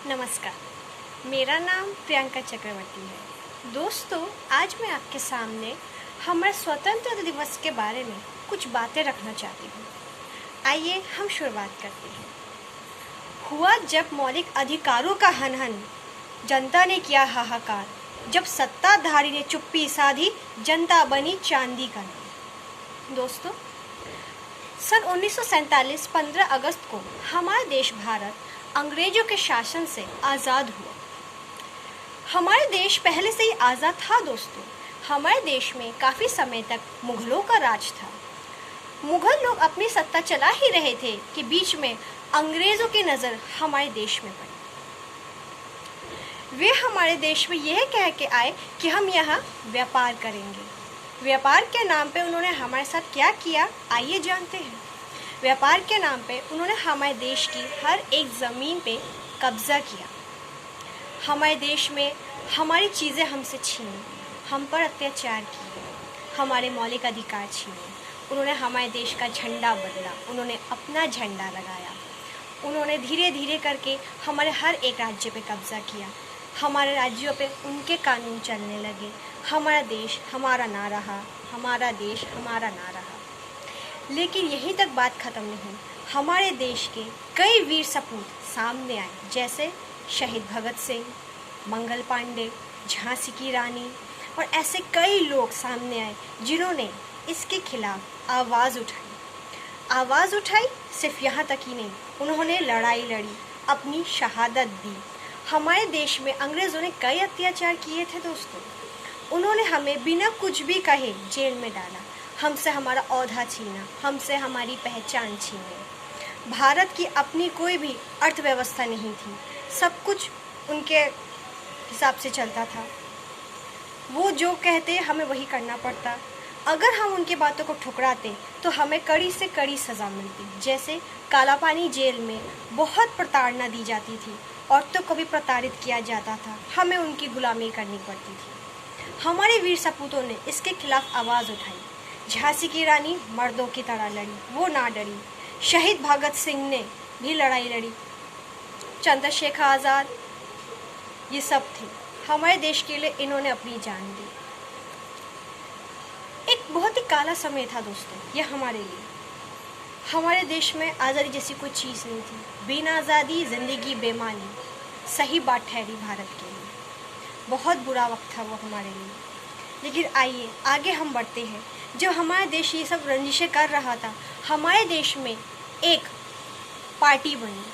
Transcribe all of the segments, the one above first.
नमस्कार, मेरा नाम प्रियंका चक्रवर्ती है। दोस्तों, आज मैं आपके सामने हमारे स्वतंत्रता दिवस के बारे में कुछ बातें रखना चाहती हूँ। आइए हम शुरुआत करते हैं। हुआ जब मौलिक अधिकारों का हनन, जनता ने किया हाहाकार, जब सत्ताधारी ने चुप्पी साधी, जनता बनी चांदी का नाम। दोस्तों, सन 1947 15 अगस्त को हमारा देश भारत अंग्रेजों के शासन से आज़ाद हुआ। हमारे देश पहले से ही आज़ाद था। दोस्तों, हमारे देश में काफ़ी समय तक मुग़लों का राज था। मुग़ल लोग अपनी सत्ता चला ही रहे थे कि बीच में अंग्रेज़ों की नज़र हमारे देश में पड़ी। वे हमारे देश में यह कह के आए कि हम यहाँ व्यापार करेंगे। व्यापार के नाम पे उन्होंने हमारे साथ क्या किया, आइए जानते हैं। व्यापार के नाम पे उन्होंने हमारे देश की हर एक ज़मीन पे कब्ज़ा किया। हमारे देश में हमारी चीज़ें हमसे छीनी, हम पर अत्याचार किए, हमारे मौलिक अधिकार छीने। उन्होंने हमारे देश का झंडा बदला, उन्होंने अपना झंडा लगाया। उन्होंने धीरे धीरे करके हमारे हर एक राज्य पे कब्ज़ा किया। हमारे राज्यों पे उनके कानून चलने लगे। हमारा देश हमारा ना रहा, हमारा देश हमारा ना रहा। लेकिन यहीं तक बात ख़त्म नहीं। हमारे देश के कई वीर सपूत सामने आए, जैसे शहीद भगत सिंह, मंगल पांडे, झांसी की रानी, और ऐसे कई लोग सामने आए जिन्होंने इसके खिलाफ आवाज़ उठाई। सिर्फ यहाँ तक ही नहीं, उन्होंने लड़ाई लड़ी, अपनी शहादत दी। हमारे देश में अंग्रेज़ों ने कई अत्याचार किए थे। दोस्तों, उन्होंने हमें बिना कुछ भी कहे जेल में डाला, हमसे हमारा औहदा छीना, हमसे हमारी पहचान छीने। भारत की अपनी कोई भी अर्थव्यवस्था नहीं थी, सब कुछ उनके हिसाब से चलता था। वो जो कहते हमें वही करना पड़ता। अगर हम उनकी बातों को ठुकराते तो हमें कड़ी से कड़ी सज़ा मिलती। जैसे कालापानी जेल में बहुत प्रताड़ना दी जाती थी, औरतों को भी प्रताड़ित किया जाता था, हमें उनकी गुलामी करनी पड़ती थी। हमारे वीर सपूतों ने इसके खिलाफ आवाज़ उठाई। झांसी की रानी मर्दों की तरह लड़ी, वो ना डरी। शहीद भगत सिंह ने भी लड़ाई लड़ी। चंद्रशेखर आज़ाद, ये सब थे। हमारे देश के लिए इन्होंने अपनी जान दी। एक बहुत ही काला समय था दोस्तों, ये हमारे लिए। हमारे देश में आज़ादी जैसी कोई चीज़ नहीं थी। बिना आज़ादी ज़िंदगी बेमानी, सही बात ठहरी भारत के लिए। बहुत बुरा वक्त था वो हमारे लिए। लेकिन आइए आगे हम बढ़ते हैं। जब हमारा देश ये सब रंजिशें कर रहा था, हमारे देश में एक पार्टी बनी,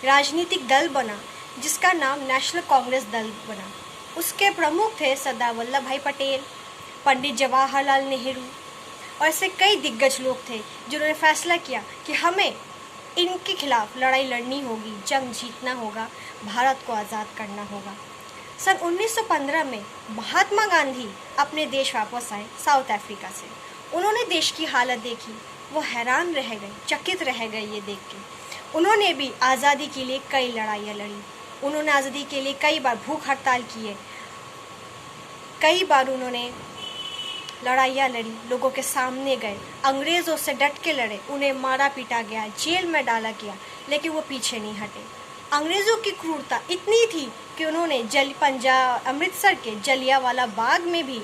राजनीतिक दल बना, जिसका नाम नेशनल कांग्रेस दल बना। उसके प्रमुख थे सरदार वल्लभ भाई पटेल, पंडित जवाहरलाल नेहरू, और ऐसे कई दिग्गज लोग थे जिन्होंने फैसला किया कि हमें इनके खिलाफ लड़ाई लड़नी होगी, जंग जीतना होगा, भारत को आज़ाद करना होगा। सन 1915 में महात्मा गांधी अपने देश वापस आए साउथ अफ्रीका से। उन्होंने देश की हालत देखी, वो हैरान रह गए, चकित रह गए ये देख के। उन्होंने भी आज़ादी के लिए कई लड़ाइयाँ लड़ी। उन्होंने आज़ादी के लिए कई बार भूख हड़ताल किए, कई बार उन्होंने लड़ाइयाँ लड़ी, लोगों के सामने गए, अंग्रेज़ों से डट के लड़े, उन्हें मारा पीटा गया, जेल में डाला गया, लेकिन वो पीछे नहीं हटे। अंग्रेज़ों की क्रूरता इतनी थी कि उन्होंने अमृतसर के जलियांवाला बाग में भी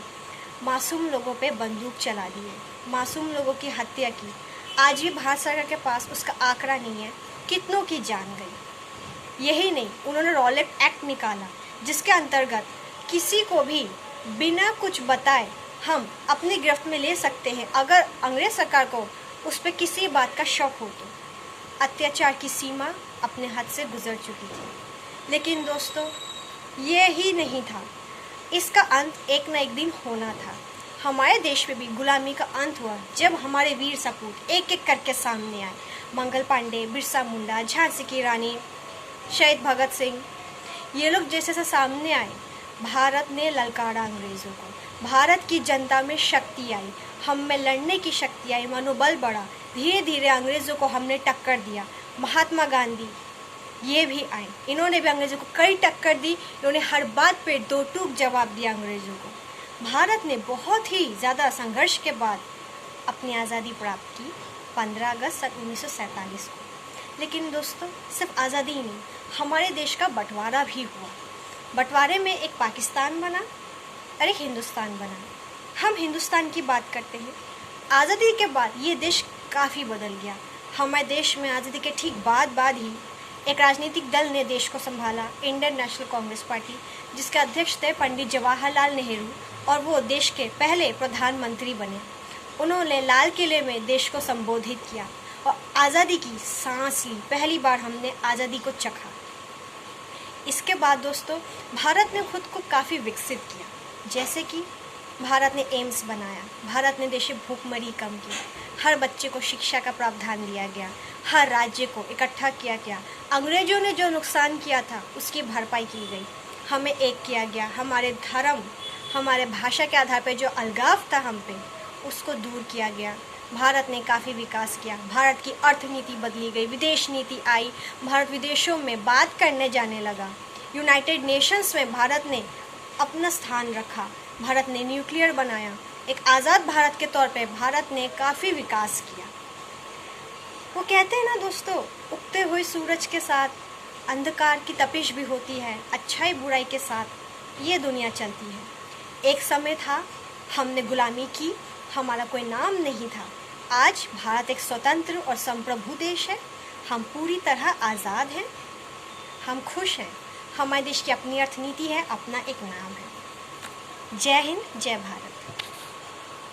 मासूम लोगों पे बंदूक चला दिए, मासूम लोगों की हत्या की। आज भी भारत सरकार के पास उसका आंकड़ा नहीं है, कितनों की जान गई। यही नहीं, उन्होंने रॉलेट एक्ट निकाला, जिसके अंतर्गत किसी को भी बिना कुछ बताए हम अपनी गिरफ्त में ले सकते हैं अगर अंग्रेज़ सरकार को उस पर किसी बात का शक हो तो। अत्याचार की सीमा अपने हद से गुजर चुकी थी। लेकिन दोस्तों, ये ही नहीं था, इसका अंत एक न एक दिन होना था। हमारे देश में भी गुलामी का अंत हुआ जब हमारे वीर सपूत एक एक करके सामने आए। मंगल पांडे, बिरसा मुंडा, झांसी की रानी, शहीद भगत सिंह, ये लोग जैसे से सामने आए, भारत ने ललकारा अंग्रेज़ों को। भारत की जनता में शक्ति आई, हम में लड़ने की शक्ति आई, मनोबल बढ़ा। धीरे धीरे अंग्रेज़ों को हमने टक्कर दिया। महात्मा गांधी ये भी आए, इन्होंने भी अंग्रेज़ों को कई टक्कर दी। इन्होंने हर बात पे दो टूक जवाब दिया अंग्रेज़ों को। भारत ने बहुत ही ज़्यादा संघर्ष के बाद अपनी आज़ादी प्राप्त की 15 अगस्त सन 1947 को। लेकिन दोस्तों सिर्फ आज़ादी ही नहीं, हमारे देश का बंटवारा भी हुआ। बंटवारे में एक पाकिस्तान बना और एक हिंदुस्तान बना। हम हिंदुस्तान की बात करते हैं। आज़ादी के बाद ये देश काफ़ी बदल गया। हमारे देश में आज़ादी के ठीक बाद ही एक राजनीतिक दल ने देश को संभाला, इंडियन नेशनल कांग्रेस पार्टी, जिसके अध्यक्ष थे पंडित जवाहरलाल नेहरू, और वो देश के पहले प्रधानमंत्री बने। उन्होंने लाल किले में देश को संबोधित किया और आज़ादी की सांस ली। पहली बार हमने आज़ादी को चखा। इसके बाद दोस्तों भारत ने खुद को काफ़ी विकसित किया, जैसे कि भारत ने एम्स बनाया, भारत ने देश में भूखमरी कम की, हर बच्चे को शिक्षा का प्रावधान दिया गया, हर राज्य को इकट्ठा किया गया, अंग्रेजों ने जो नुकसान किया था उसकी भरपाई की गई, हमें एक किया गया, हमारे धर्म, हमारे भाषा के आधार पर जो अलगाव था हम पे, उसको दूर किया गया। भारत ने काफ़ी विकास किया, भारत की अर्थनीति बदली गई, विदेश नीति आई, भारत विदेशों में बात करने जाने लगा, यूनाइटेड नेशंस में भारत ने अपना स्थान रखा, भारत ने न्यूक्लियर बनाया। एक आज़ाद भारत के तौर पे भारत ने काफ़ी विकास किया। वो कहते हैं ना दोस्तों, उगते हुए सूरज के साथ अंधकार की तपिश भी होती है, अच्छाई बुराई के साथ ये दुनिया चलती है। एक समय था हमने गुलामी की, हमारा कोई नाम नहीं था। आज भारत एक स्वतंत्र और संप्रभु देश है। हम पूरी तरह आज़ाद हैं, हम खुश हैं। हमारे देश की अपनी अर्थनीति है, अपना एक नाम है। जय हिंद, जय भारत।